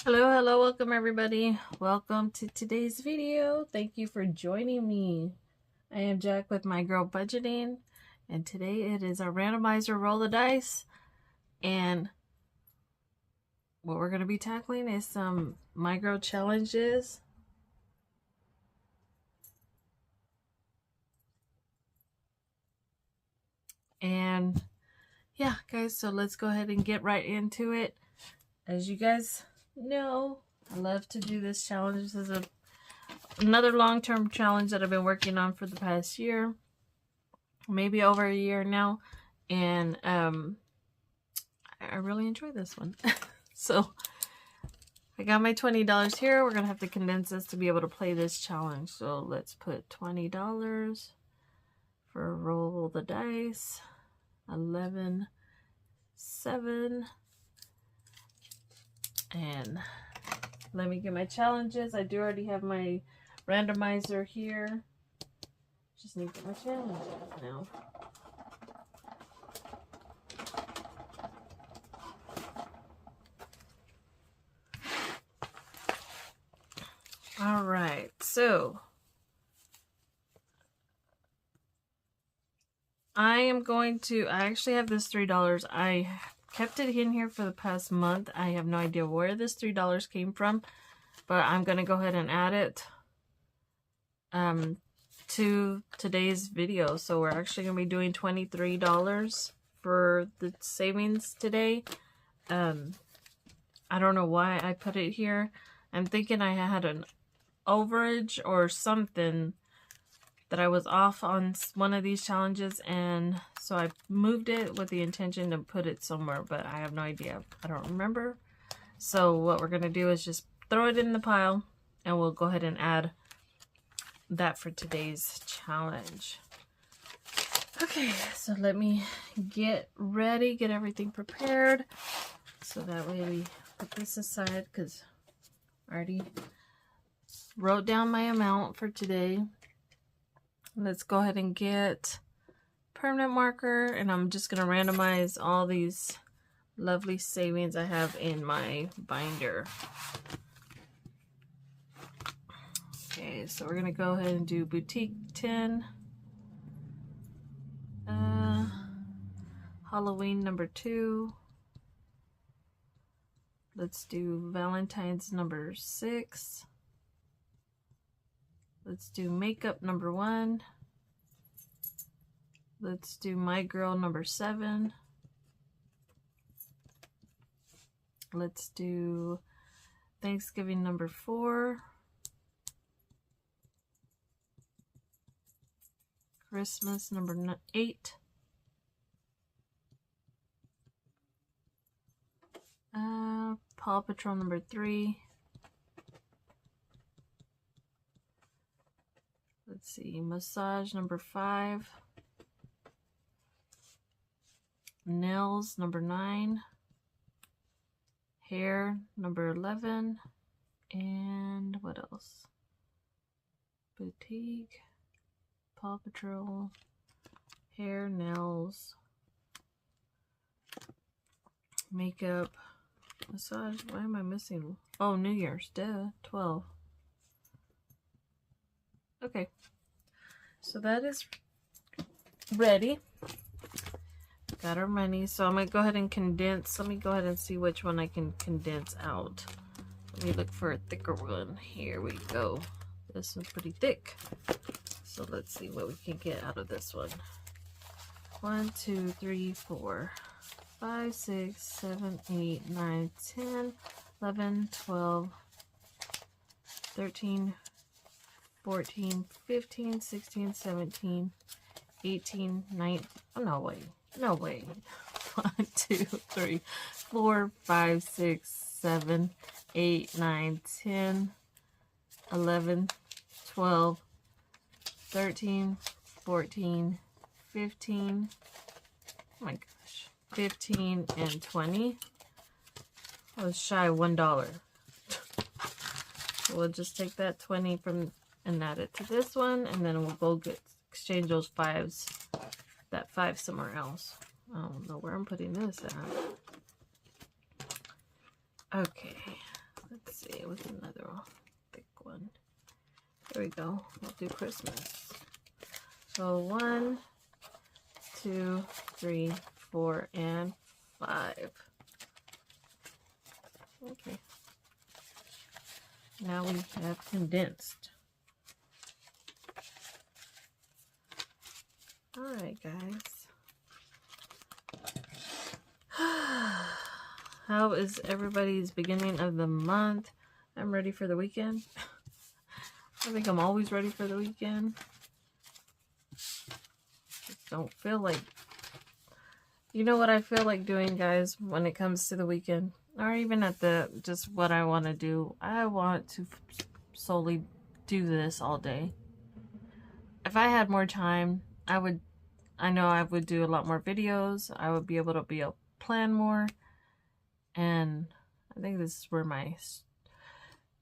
Hello, welcome everybody. Welcome to today's video. Thank you for joining me. I am Jack with My Girl Budgeting, and today it is our randomizer roll the dice. And what we're going to be tackling is some My Girl challenges. And yeah, guys, so let's go ahead and get right into it. As you guys know, I love to do this challenge. This is another long-term challenge that I've been working on for the past year, maybe over a year now, and I really enjoy this one. So I got my $20 here. We're gonna have to condense this to be able to play this challenge. So let's put $20 for roll the dice. 11, 7, and let me get my challenges. I do already have my randomizer here. Just need to get my challenges now. All right, so I actually have this $3. I kept it in here for the past month. I have no idea where this $3 came from, but I'm going to go ahead and add it to today's video. So we're actually going to be doing $23 for the savings today. I don't know why I put it here. I'm thinking I had an overage or something that I was off on one of these challenges, and so I moved it with the intention to put it somewhere, but I have no idea. I don't remember. So what we're going to do is just throw it in the pile, and we'll go ahead and add that for today's challenge. Okay, so let me get ready, get everything prepared, so that way we put this aside, because I already wrote down my amount for today. Let's go ahead and get permanent marker, and I'm just going to randomize all these lovely savings I have in my binder. Okay, so we're going to go ahead and do boutique 10, Halloween number 2, let's do Valentine's number 6, let's do makeup number 1, let's do My Girl number 7, let's do Thanksgiving number 4, Christmas number 8, Paw Patrol number 3, let's see, massage number 5, nails number 9, hair number 11, and what else? Boutique, Paw Patrol, hair, nails, makeup, massage. Why am I missing? Oh, New Year's, duh, 12. Okay, so that is ready. Got our money, so I'm gonna go ahead and condense. Let me go ahead and see which one I can condense out. Let me look for a thicker one. Here we go. This one's pretty thick, so let's see what we can get out of this one. 1, 2, 3, 4, 5, 6, 7, 8, 9, 10, 11, 12, 13, 14, 15, 16, 17, 18, 19. Oh, no way. No way. 1, 2, 3, 4, 5, 6, 7, 8, 9, 10, 11, 12, 13, 14, 15. Oh my gosh. 15 and 20. I was shy of $1. So we'll just take that 20 from and add it to this one, and then we'll go exchange those 5s, that 5 somewhere else. I don't know where I'm putting this at. Okay, let's see, it was another thick one. There we go. We'll do Christmas. So 1, 2, 3, 4, and 5. Okay. Now we have condensed. Alright, guys. How is everybody's beginning of the month? I'm ready for the weekend. I think I'm always ready for the weekend. Just don't feel like... You know what I feel like doing, guys, when it comes to the weekend? Or even at the... Just what I want to do. I want to solely do this all day. If I had more time, I know I would do a lot more videos. I would be able to plan more. And I think this is where my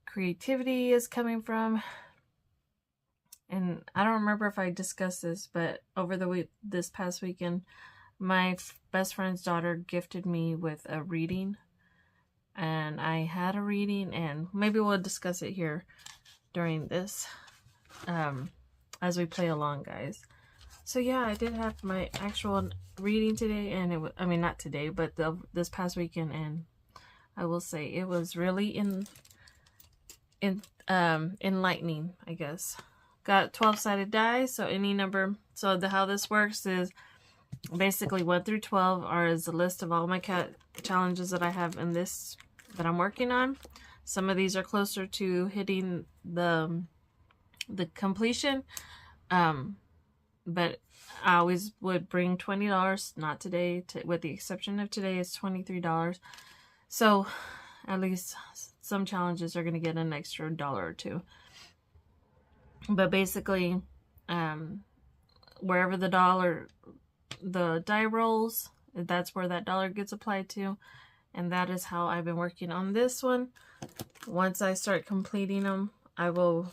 creativity is coming from. And I don't remember if I discussed this, but over the this past weekend, my best friend's daughter gifted me with a reading. And I had a reading, and maybe we'll discuss it here during this as we play along, guys. So yeah, I did have my actual reading today, and it was, I mean, not today, but this past weekend, and I will say it was really enlightening, I guess. Got 12-sided die, so any number. So how this works is basically 1 through 12 is a list of all my challenges that I have in this that I'm working on. Some of these are closer to hitting the completion, but I always would bring $20. Not today, with the exception of today, it's $23. So at least some challenges are going to get an extra $1 or $2. But basically, wherever the die rolls, that's where that dollar gets applied to. And that is how I've been working on this one. Once I start completing them, I will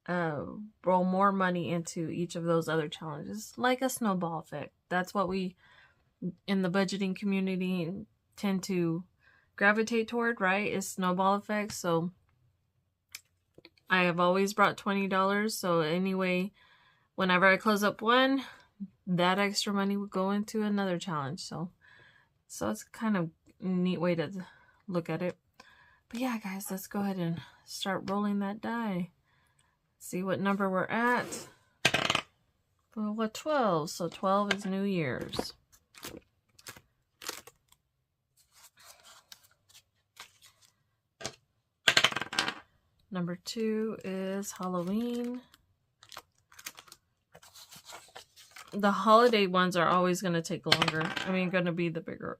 roll more money into each of those other challenges, like a snowball effect. That's what we, in the budgeting community, tend to gravitate toward, right? Is snowball effects. So I have always brought $20. So anyway, whenever I close up one, that extra money would go into another challenge. So it's kind of a neat way to look at it. But yeah, guys, let's go ahead and start rolling that die. See what number we're at. Well, what 12? So 12 is New Year's. Number 2 is Halloween. The holiday ones are always going to take longer. I mean, going to be the bigger.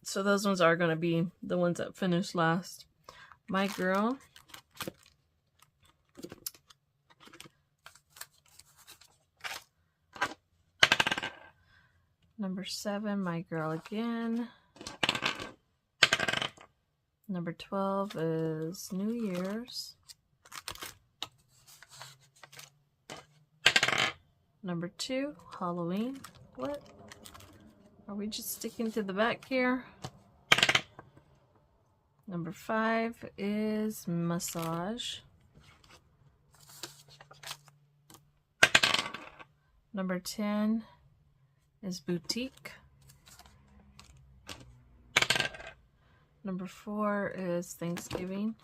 So those ones are going to be the ones that finish last. My Girl. Number 7, My Girl again. Number 12 is New Year's. Number 2, Halloween. What? Are we just sticking to the back here? Number 5 is Massage. Number 10 is Boutique. Number 4 is Thanksgiving.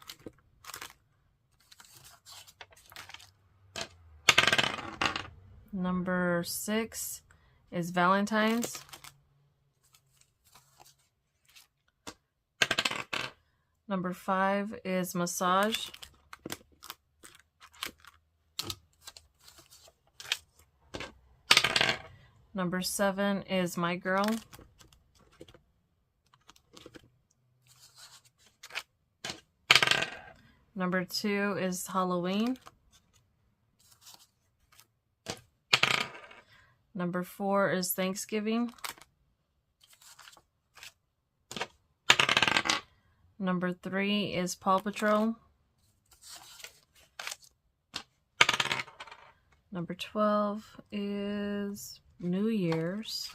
Number 6 is Valentine's. Number 5 is Massage. Number 7 is My Girl. Number 2 is Halloween. Number 4 is Thanksgiving. Number 3 is Paw Patrol. Number 12 is New Year's.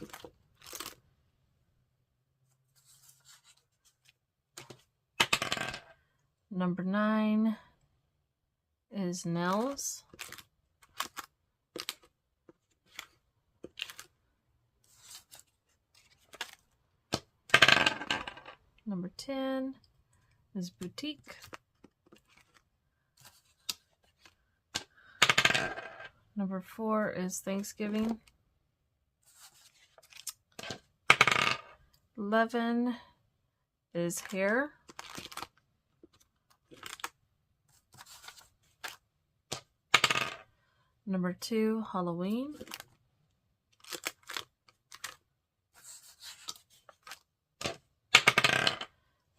Number 9 is nails. Number 10 is boutique. Number 4 is Thanksgiving. 11 is hair. Number 2, Halloween.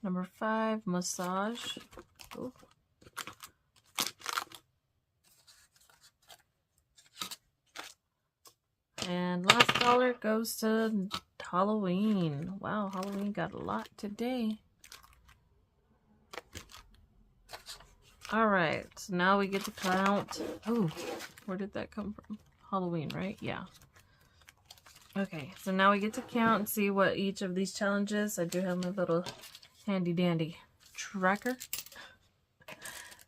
Number 5, massage. Ooh. And last dollar goes to Halloween. Wow, Halloween got a lot today. Alright, so now we get to count. Oh, where did that come from? Halloween, right? Yeah. Okay, so now we get to count and see what each of these challenges. I do have my little handy dandy tracker.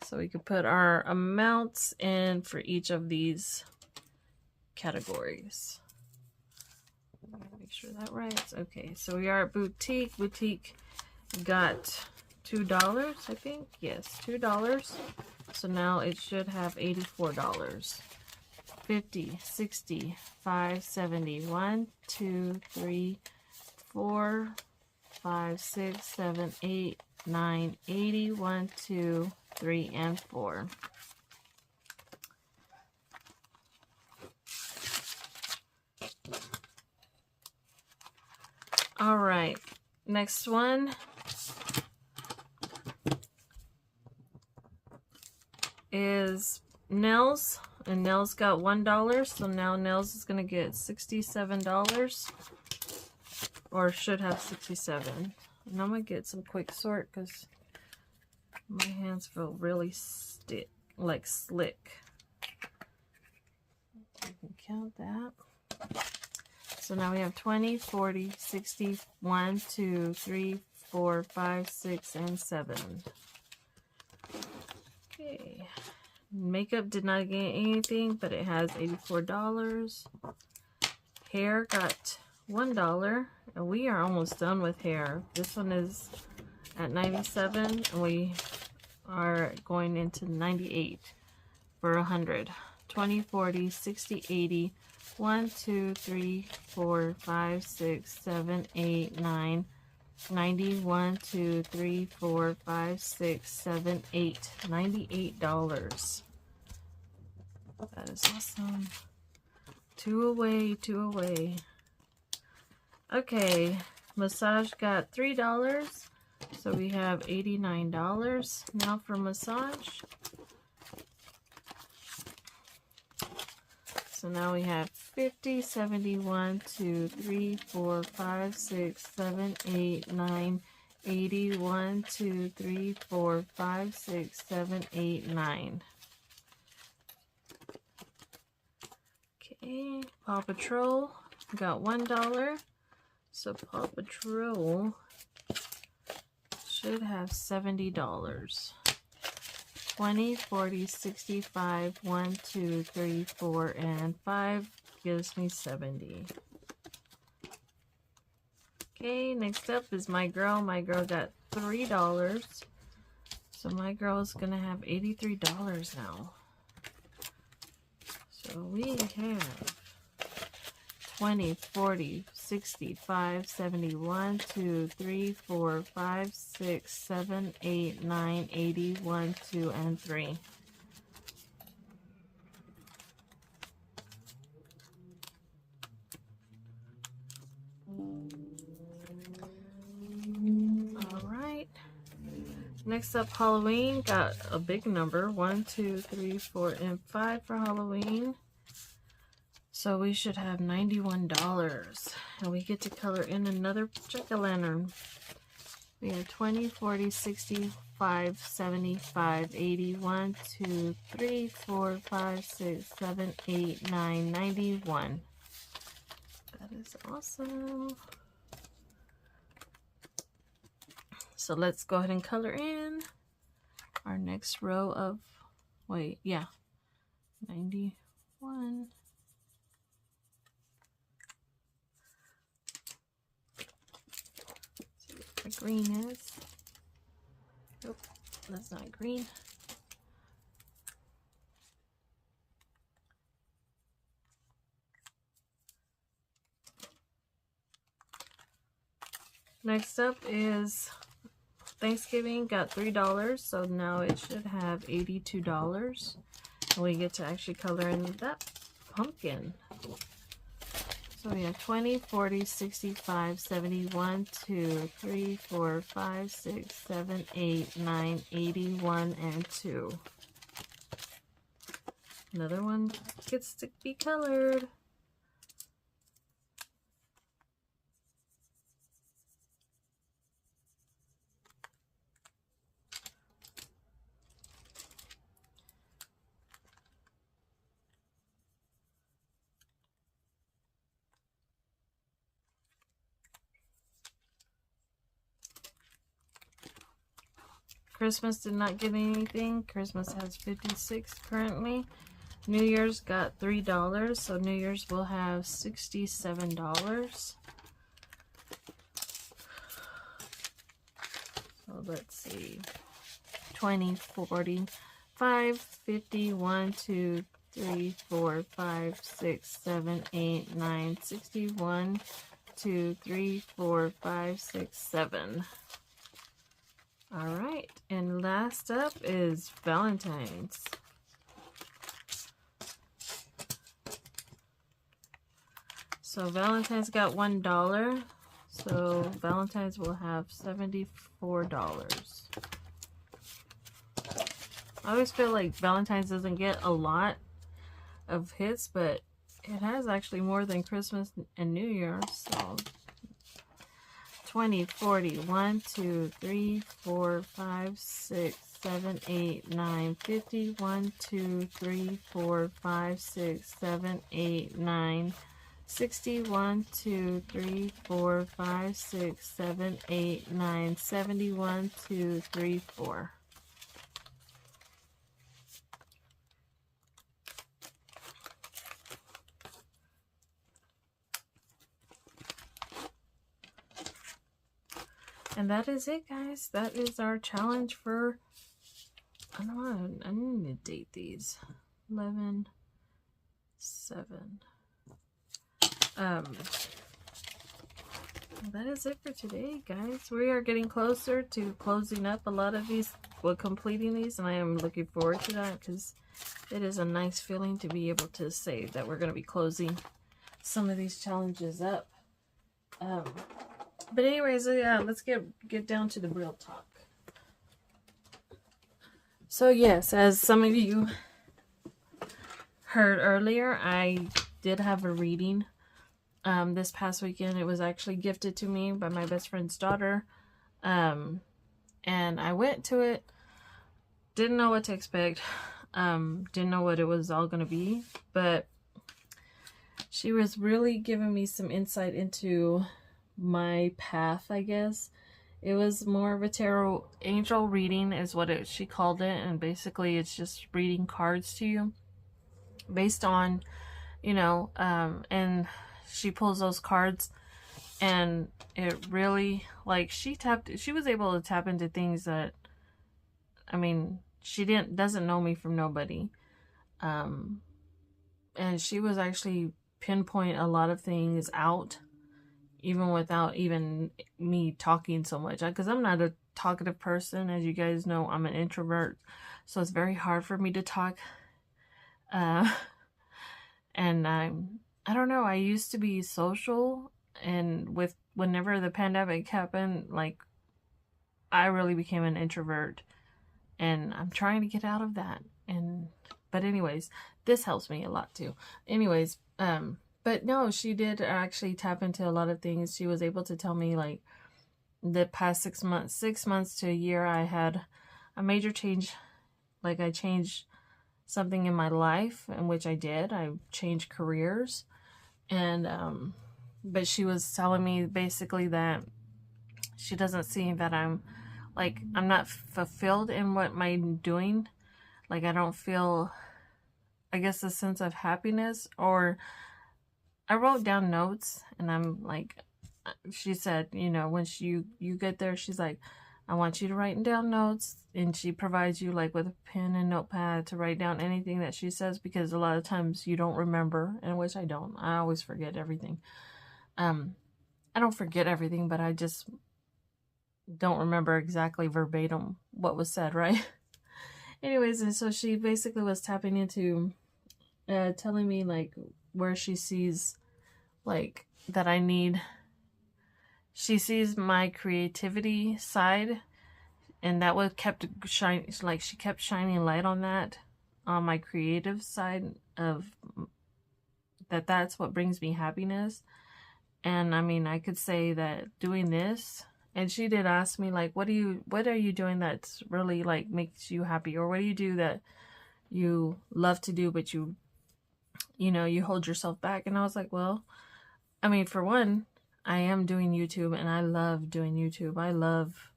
So we can put our amounts in for each of these categories. Make sure that right. Okay, so we are at boutique. Boutique got $2, I think. Yes, $2. So now it should have $84. 50, 60, 5, 70, 1, 2, 3, 4, 5, 6, 7, 8, 9, 80, 1, 2, 3, and 4. All right, next one is nails, and nails got $1, so now nails is gonna get $67, or should have 67. And I'm gonna get some quick sort because my hands feel really slick. You can count that. So now we have 20, 40, 60, 1, 2, 3, 4, 5, 6, and 7. Okay. Makeup did not get anything, but it has $84. Hair got $1, and we are almost done with hair. This one is at 97, and we are going into 98 for 100. 20, 40, 60, 80, 1, 2, 3, 4, 5, 6, 7, 8, 9, 90, 1, 2, 3, 4, 5, 6, 7, 8. $98. That is awesome. 2 away, 2 away. Okay, massage got $3, so we have $89 now for massage. So now we have 50, 70, 1, 2, 3, 4, 5, 6, 7, 8, 9, 80, 1, 2, 3, 4, 5, 6, 7, 8, 9. Okay, Paw Patrol got $1. So Paw Patrol should have $70. 20, 40, 65, 1, 2, 3, 4, and 5 gives me 70. Okay, next up is My Girl. My Girl got $3. So My Girl is going to have $83 now. So we have 20, 40, 60, 5, 70, 1, 2, 3, 4, 5, 6, 7, 8, 9, 80, 1, 2, and 3. Alright. Next up, Halloween. Got a big number. 1, 2, 3, 4, and 5 for Halloween. So we should have $91. And we get to color in another jack-o'-lantern. We have 20, 40, 65, 75, 80, 1, 2, 3, 4, 5, 6, 7, 8, 9, 91. That is awesome. So let's go ahead and color in. our next row of, wait, yeah, 91. See what the green is. Nope, that's not green. Next up is Thanksgiving, got $3, so now it should have $82. And we get to actually color in that pumpkin. So we have 20, 40, 65, 71, 2, 3, 4, 5, 6, 7, 8, 9, 81, and 2. Another one gets to be colored. Christmas did not get anything. Christmas has 56 currently. New Year's got $3, so New Year's will have $67. So let's see. 20, 40, 5, 50, 1, 2, 3, 4, 5, 6, 7, 8, 9, 61, 2, 3, 4, 5, 6, 7. All right, and last up is Valentine's. So Valentine's got $1, so Valentine's will have $74. I always feel like Valentine's doesn't get a lot of hits, but it has actually more than Christmas and New Year's. So 20, 40, 1, 2, 3, 4, 5, 6, 7, 8, 9, 50, 1, 2, 3, 4, 5, 6, 7, 8, 9, 60, 1, 2, 3, 4, 5, 6, 7, 8, 9, 71, 2, 3, 4. And that is it, guys. That is our challenge for, I don't know, I need to date these. 11, 7. That is it for today, guys. We are getting closer to closing up a lot of these, well, completing these, and I am looking forward to that because it is a nice feeling to be able to say that we're going to be closing some of these challenges up. But anyways, yeah, let's get down to the real talk. So yes, as some of you heard earlier, I did have a reading this past weekend. It was actually gifted to me by my best friend's daughter. And I went to it, didn't know what to expect, didn't know what it was all going to be, but she was really giving me some insight into my path, I guess. It was more of a tarot angel reading is what she called it, and basically it's just reading cards to you based on, you know, and she pulls those cards, and it really, like, she was able to tap into things that, I mean, she doesn't know me from nobody, and she was actually pinpoint a lot of things out, even without even me talking so much, because I'm not a talkative person. As you guys know, I'm an introvert, so it's very hard for me to talk. And I don't know, I used to be social, and whenever the pandemic happened, like, I really became an introvert, and I'm trying to get out of that. But anyways, this helps me a lot too. Anyways, but no, she did actually tap into a lot of things. She was able to tell me, like, the past 6 months to a year, I had a major change. Like, I changed something in my life, in which I did. I changed careers. And, but she was telling me basically that she doesn't see that I'm like, I'm not fulfilled in what I'm doing. Like, I don't feel, I guess, a sense of happiness. Or I wrote down notes, and I'm like, she said, you know, when you get there, she's like, I want you to write down notes, and she provides you like with a pen and notepad to write down anything that she says, because a lot of times you don't remember, and which I don't. I always forget everything. I don't forget everything, but I just don't remember exactly verbatim what was said, right? Anyways, and so she basically was tapping into telling me like where she sees like that I need. She sees my creativity side, and that was kept shining. Like, she kept shining light on that, on my creative side of that. That's what brings me happiness. And I mean, I could say that doing this, and she did ask me like, what are you doing that's really like makes you happy, or what do you do that you love to do, but you know, you hold yourself back? And I was like, well, I mean, for one, I am doing YouTube, and I love doing YouTube. I love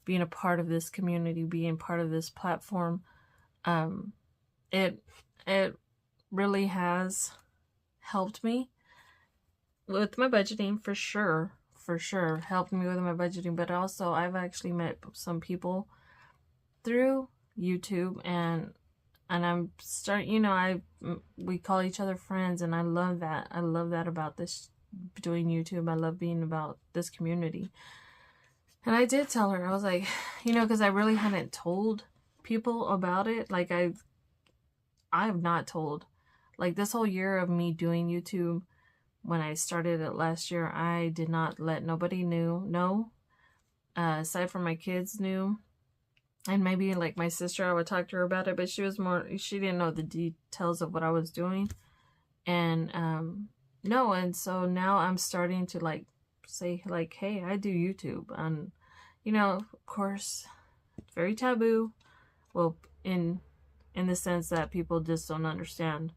being a part of this community, being part of this platform. It really has helped me with my budgeting, for sure. Helped me with my budgeting, but also I've actually met some people through YouTube, and I'm starting, you know, we call each other friends, and I love that. I love that about this, doing YouTube. I love being about this community. And I did tell her, I was like, you know, because I really hadn't told people about it. Like, I have not told, like, this whole year of me doing YouTube, when I started it last year, I did not let nobody know. Aside from my kids knew. And maybe like my sister, I would talk to her about it, but she didn't know the details of what I was doing. And no, and so now I'm starting to like say like, hey, I do YouTube. And you know, of course, it's very taboo. Well, in the sense that people just don't understand,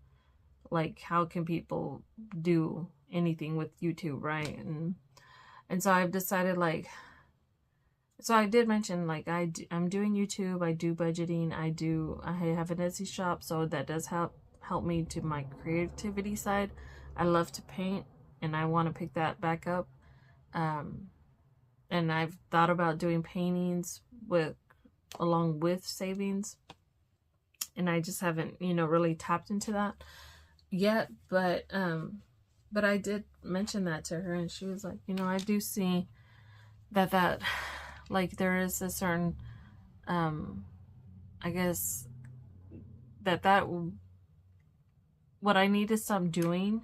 like, how can people do anything with YouTube, right? And so I've decided, like, so I did mention, like, I'm doing YouTube, I do budgeting, I have an Etsy shop, so that does help me to my creativity side. I love to paint, and I want to pick that back up. And I've thought about doing paintings along with savings, and I just haven't, you know, really tapped into that yet. But I did mention that to her, and she was like, you know, I do see that like there is a certain I guess that what I need to stop doing,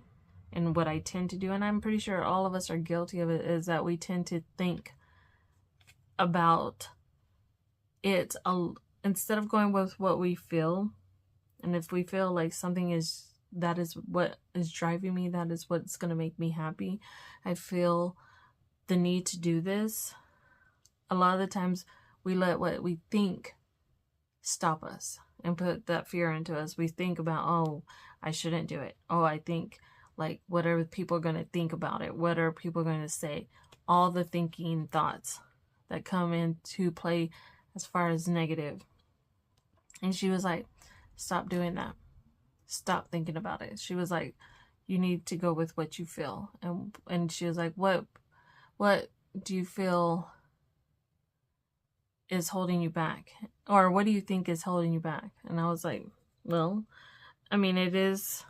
and what I tend to do, and I'm pretty sure all of us are guilty of it, is that we tend to think about it instead of going with what we feel. And if we feel like something that is what is driving me, that is what's going to make me happy, I feel the need to do this. A lot of the times we let what we think stop us and put that fear into us. We think about, oh, I shouldn't do it. Oh, I think, like, what are people going to think about it? What are people going to say? All the thinking thoughts that come into play as far as negative. And she was like, stop doing that. Stop thinking about it. She was like, you need to go with what you feel. And she was like, what do you feel is holding you back? Or what do you think is holding you back? And I was like, well, I mean, it is,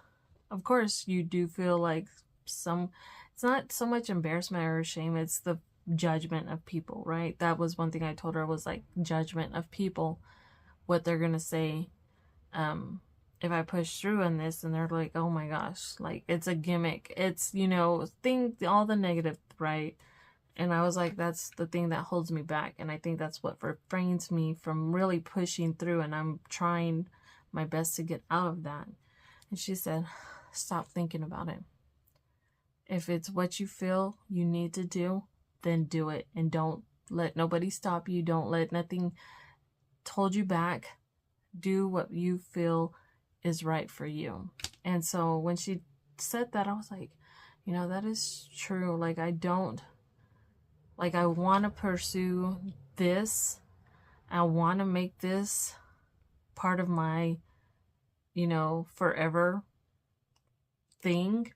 of course, you do feel like it's not so much embarrassment or shame, it's the judgment of people, right? That was one thing I told her, was like judgment of people, what they're gonna say if I push through on this, and they're like, oh my gosh, like, it's a gimmick, it's, you know, all the negative, right? And I was like, that's the thing that holds me back. And I think that's what refrains me from really pushing through. And I'm trying my best to get out of that. And she said, stop thinking about it. If it's what you feel you need to do, then do it. And don't let nobody stop you. Don't let nothing hold you back. Do what you feel is right for you. And so when she said that, I was like, you know, that is true. Like, I want to pursue this, I want to make this part of my, forever thing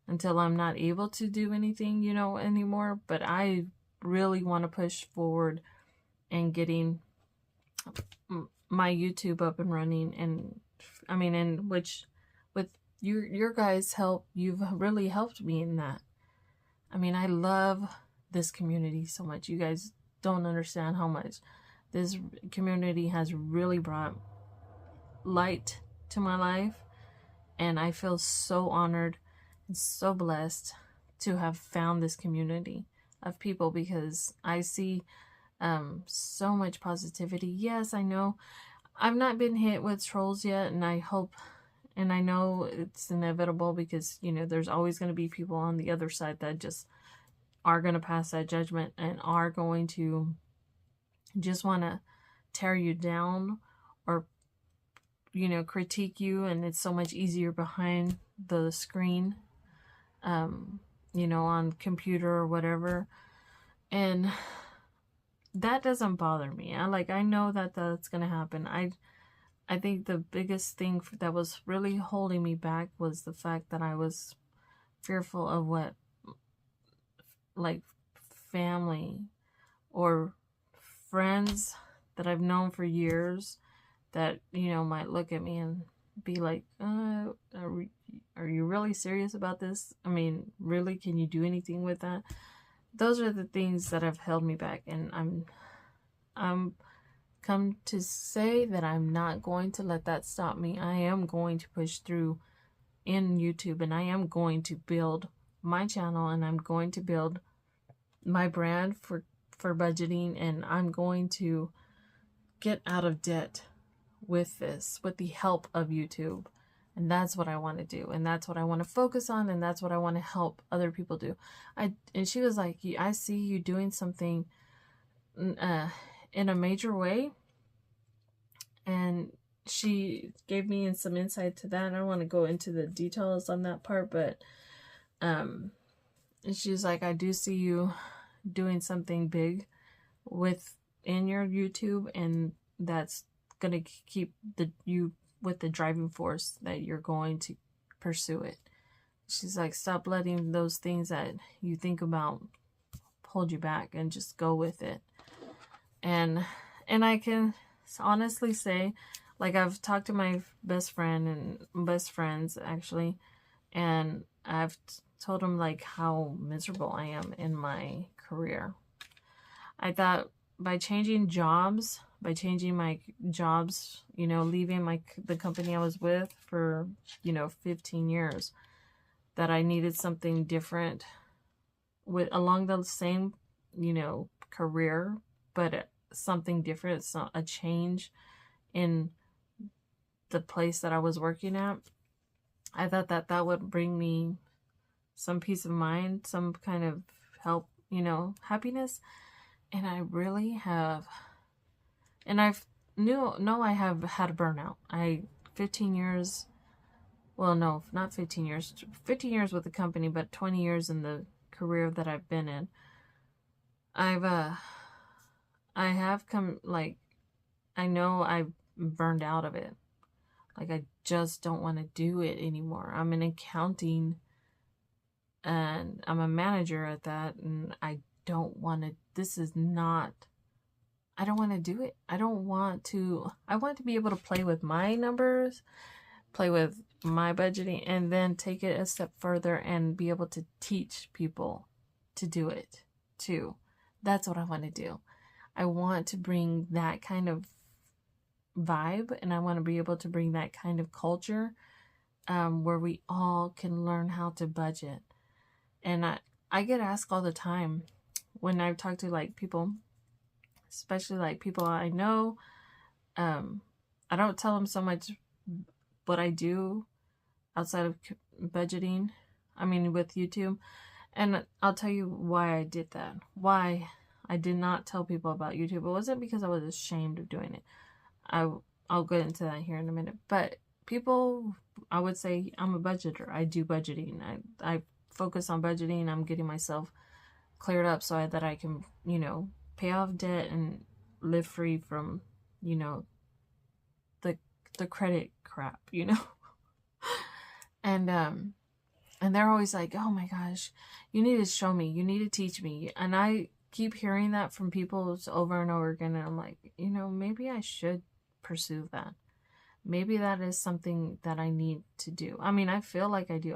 until I'm not able to do anything, anymore. But I really want to push forward and getting my YouTube up and running. And in which, with your guys' help, you've really helped me in that. I love this community so much. You guys don't understand how much this community has really brought light to my life. And I feel so honored and so blessed to have found this community of people, because I see so much positivity. Yes, I know I've not been hit with trolls yet, and I hope, and I know it's inevitable, because there's always going to be people on the other side that just are going to pass that judgment and are going to just want to tear you down or critique you. And it's so much easier behind the screen, on computer or whatever. And that doesn't bother me. I know that that's gonna happen. I think the biggest thing that was really holding me back was the fact that I was fearful of what, like, family or friends that I've known for years that might look at me and be like, are you really serious about this? Really, can you do anything with that? Those are the things that have held me back, and I'm come to say that I'm not going to let that stop me. I am going to push through in YouTube, and I am going to build my channel, and I'm going to build my brand for budgeting, and I'm going to get out of debt with this, with the help of YouTube. And that's what I want to do, and that's what I want to focus on, and that's what I want to help other people do. And she was like, I see you doing something in a major way, and she gave me some insight to that. I don't want to go into the details on that part, but and she's like, I do see you doing something big within your YouTube, and that's gonna keep you with the driving force that you're going to pursue it. She's like, stop letting those things that you think about hold you back, and just go with it. And I can honestly say, like, I've talked to my best friend and best friends actually, and I've told them like how miserable I am in my career. I thought by changing my jobs, leaving the company I was with for, 15 years, that I needed something different along the same, career, but something different, a change in the place that I was working at. I thought that would bring me some peace of mind, some kind of help, happiness. And I really have. And I have had a burnout. 15 years, well, no, not 15 years, 15 years with the company, but 20 years in the career that I've been in. I have come, like, I know I've burned out of it. Like, I just don't want to do it anymore. I'm in accounting, and I'm a manager at that, and I don't want to, I don't want to do it. I want to be able to play with my numbers, play with my budgeting, and then take it a step further and be able to teach people to do it too. That's what I want to do. I want to bring that kind of vibe, and I want to be able to bring that kind of culture where we all can learn how to budget. And I get asked all the time when I talk to, like, people, especially like people I know. I don't tell them so much what I do outside of budgeting, with YouTube. And I'll tell you why I did that. Why I did not tell people about YouTube. It wasn't because I was ashamed of doing it. I'll get into that here in a minute. But people, I would say I'm a budgeter. I do budgeting. I focus on budgeting. I'm getting myself cleared up so that I can, pay off debt and live free from, you know, the credit crap, and they're always like, oh my gosh, you need to show me, you need to teach me. And I keep hearing that from people over and over again. And I'm like, maybe I should pursue that. Maybe that is something that I need to do. I mean, I feel like I do.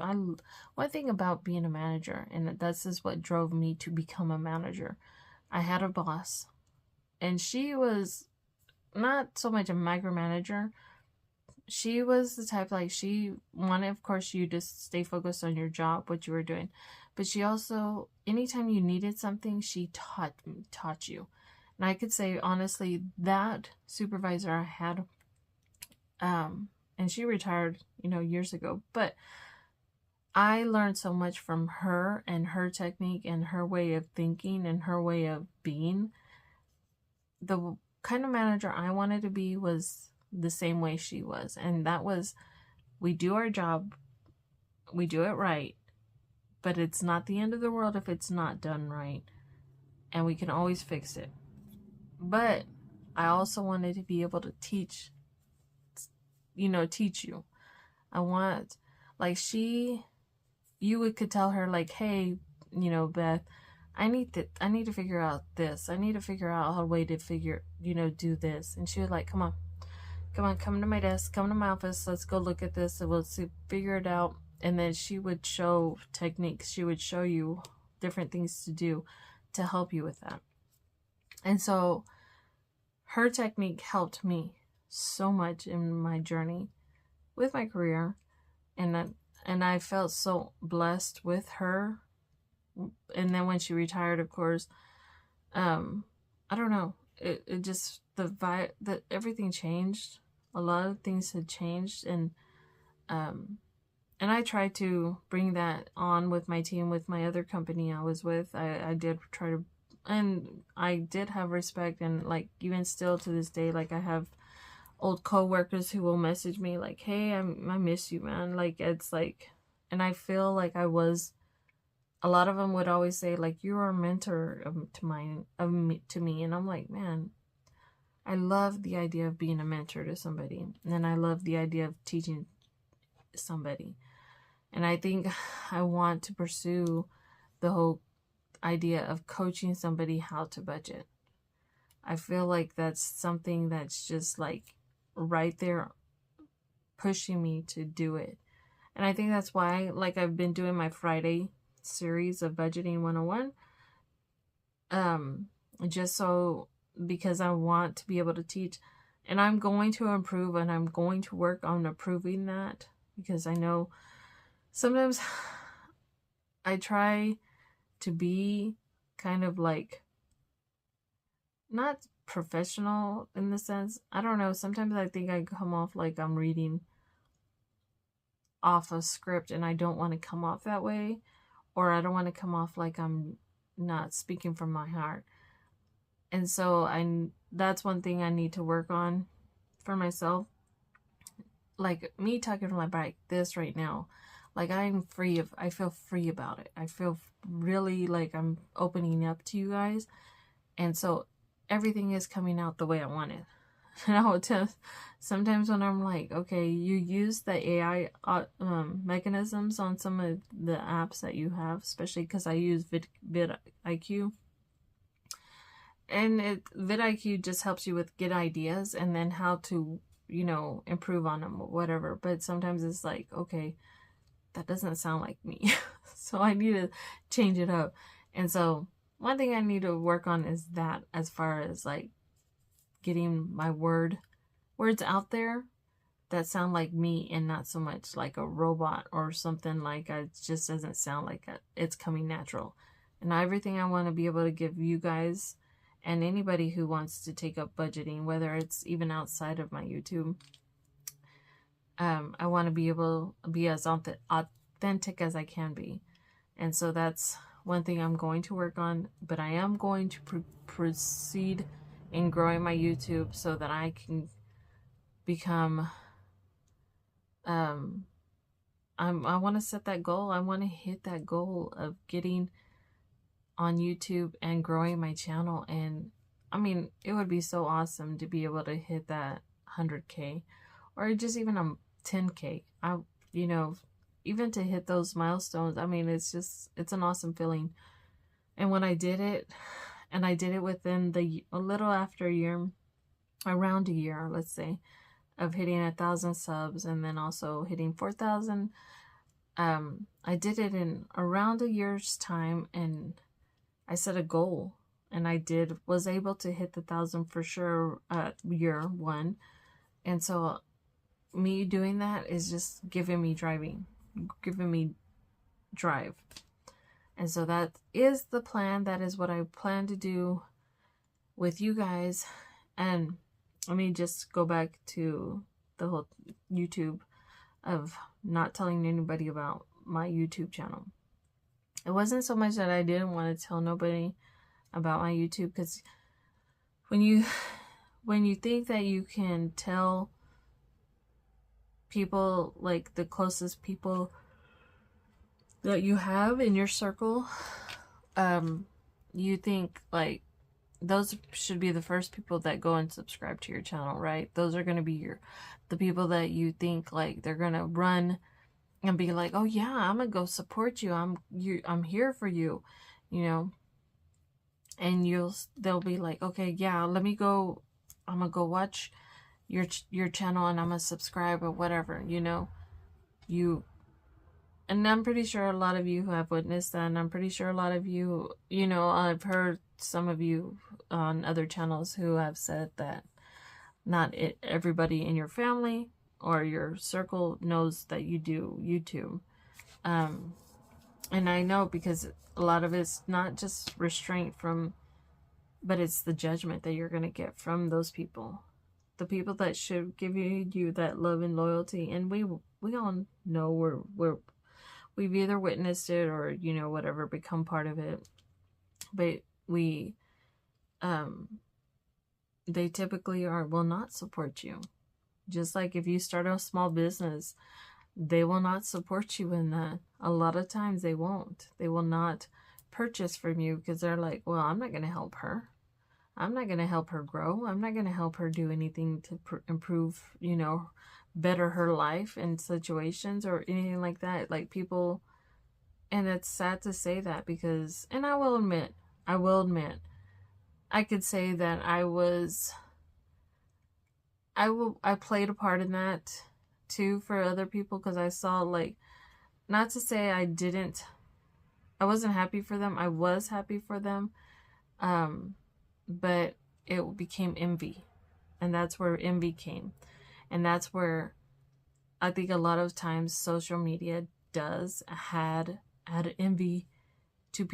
One thing about being a manager, and this is what drove me to become a manager. I had a boss, and she was not so much a micromanager. She was the type, like, she wanted, of course, you to stay focused on your job, what you were doing. But she also, anytime you needed something, she taught you. And I could say, honestly, that supervisor I had, and she retired, years ago, but I learned so much from her and her technique and her way of thinking and her way of being. The kind of manager I wanted to be was the same way she was. And that was, we do our job, we do it right, but it's not the end of the world if it's not done right. And we can always fix it. But I also wanted to be able to teach you. I want, like, you could tell her, like, hey, Beth, I need to figure out this. I need to figure out a way to do this. And she was like, come to my desk, come to my office, let's go look at this, and we'll figure it out. And then she would show techniques. She would show you different things to do to help you with that. And so her technique helped me so much in my journey with my career. And I felt so blessed with her. And then when she retired, of course, I don't know, it just, everything changed. A lot of things had changed, and I tried to bring that on with my team, with my other company I was with. I did try to, and I did have respect, and, like, even still to this day, like, I have old co-workers who will message me like, hey, I miss you, man. Like, it's like, and I feel like a lot of them would always say, like, you're a mentor to me. And I'm like, man, I love the idea of being a mentor to somebody. And I love the idea of teaching somebody. And I think I want to pursue the whole idea of coaching somebody how to budget. I feel like that's something that's just, like, right there pushing me to do it. And I think that's why, like, I've been doing my Friday series of Budgeting 101. Just so, because I want to be able to teach, and I'm going to improve, and I'm going to work on improving that, because I know sometimes I try to be kind of, like, not professional in the sense, I don't know, sometimes I think I come off like I'm reading off a script, and I don't want to come off that way, or I don't want to come off like I'm not speaking from my heart. And so that's one thing I need to work on for myself. Like, me talking from my bike this right now, like, I feel free about it. I feel really like I'm opening up to you guys. And so everything is coming out the way I want it. And I will tell, sometimes when I'm like, okay, you use the AI mechanisms on some of the apps that you have, especially because I use vidIQ. And vidIQ just helps you with good ideas and then how to, improve on them or whatever. But sometimes it's like, okay, that doesn't sound like me. So I need to change it up. And so one thing I need to work on is that, as far as, like, getting my words out there that sound like me and not so much like a robot or something. Like, it just doesn't sound like it's coming natural. And everything I want to be able to give you guys and anybody who wants to take up budgeting, whether it's even outside of my YouTube, I want to be able to be as authentic as I can be. And so that's one thing I'm going to work on, but I am going to proceed in growing my YouTube so that I can become, I want to set that goal. I want to hit that goal of getting on YouTube and growing my channel. And I mean, it would be so awesome to be able to hit that 100K or just even a 10K. You know, even to hit those milestones, I mean, it's an awesome feeling. And when I did it, and I did it within a little after a year, around a year, let's say, of hitting 1,000 subs and then also hitting 4,000. I did it in around a year's time, and I set a goal, and was able to hit the 1,000 for sure year one. And so me doing that is just giving me drive. And so that is the plan. That is what I plan to do with you guys. And let me just go back to the whole YouTube of not telling anybody about my YouTube channel. It wasn't so much that I didn't want to tell nobody about my YouTube, because when you think that you can tell people, like the closest people that you have in your circle, you think like those should be the first people that go and subscribe to your channel, right? Those are going to be the people that you think like they're going to run and be like, oh yeah, I'm going to go support you. I'm here for you, you know? And they'll be like, okay, yeah, I'm going to go watch your channel and I'm going to subscribe or whatever, you know? And I'm pretty sure a lot of you have witnessed that, and I'm pretty sure a lot of you, you know, I've heard some of you on other channels who have said that not everybody in your family or your circle knows that you do YouTube. And I know, because a lot of it's not just restraint but it's the judgment that you're going to get from those people. The people that should give you that love and loyalty. And we all know we've either witnessed it or, you know, whatever, become part of it. But they typically will not support you. Just like if you start a small business, they will not support you in that. A lot of times they won't. They will not purchase from you because they're like, well, I'm not going to help her. I'm not going to help her grow. I'm not going to help her do anything to improve, you know, better her life and situations or anything like that. Like people, and it's sad to say that because, and I will admit, I could say that I played a part in that too for other people, because I saw, like, not to say I wasn't happy for them. I was happy for them. But it became envy, and that's where envy came. And that's where I think a lot of times social media does add envy to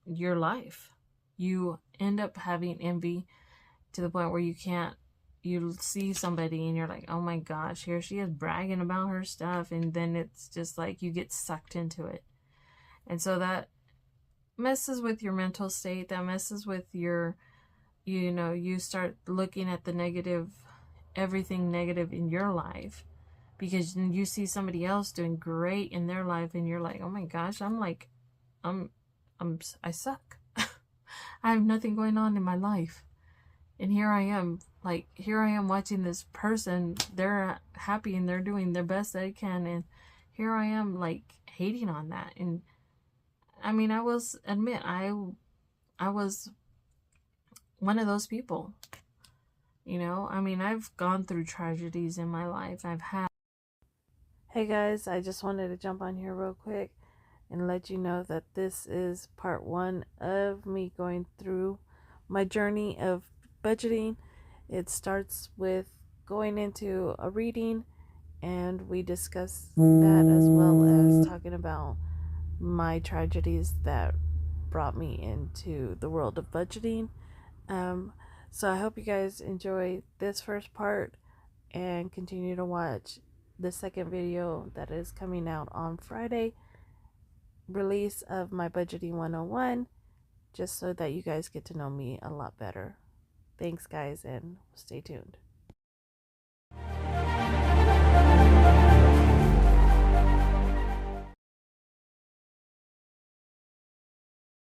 your life. You end up having envy to the point where you see somebody and you're like, oh my gosh, here she is bragging about her stuff. And then it's just like you get sucked into it. And so that messes with your mental state. That messes with your, you know, you start looking at the negative, everything negative in your life, because you see somebody else doing great in their life and you're like, oh my gosh, I suck. I have nothing going on in my life. And here I am watching this person, they're happy and they're doing their best they can. And here I am like hating on that. And I mean, I was one of those people, you know. I mean, I've gone through tragedies in my life. Hey guys, I just wanted to jump on here real quick and let you know that this is part 1 of me going through my journey of budgeting. It starts with going into a reading, and we discuss that as well as talking about my tragedies that brought me into the world of budgeting. So I hope you guys enjoy this first part and continue to watch the second video that is coming out on Friday, release of my budgeting 101, just so that you guys get to know me a lot better. Thanks guys, and stay tuned.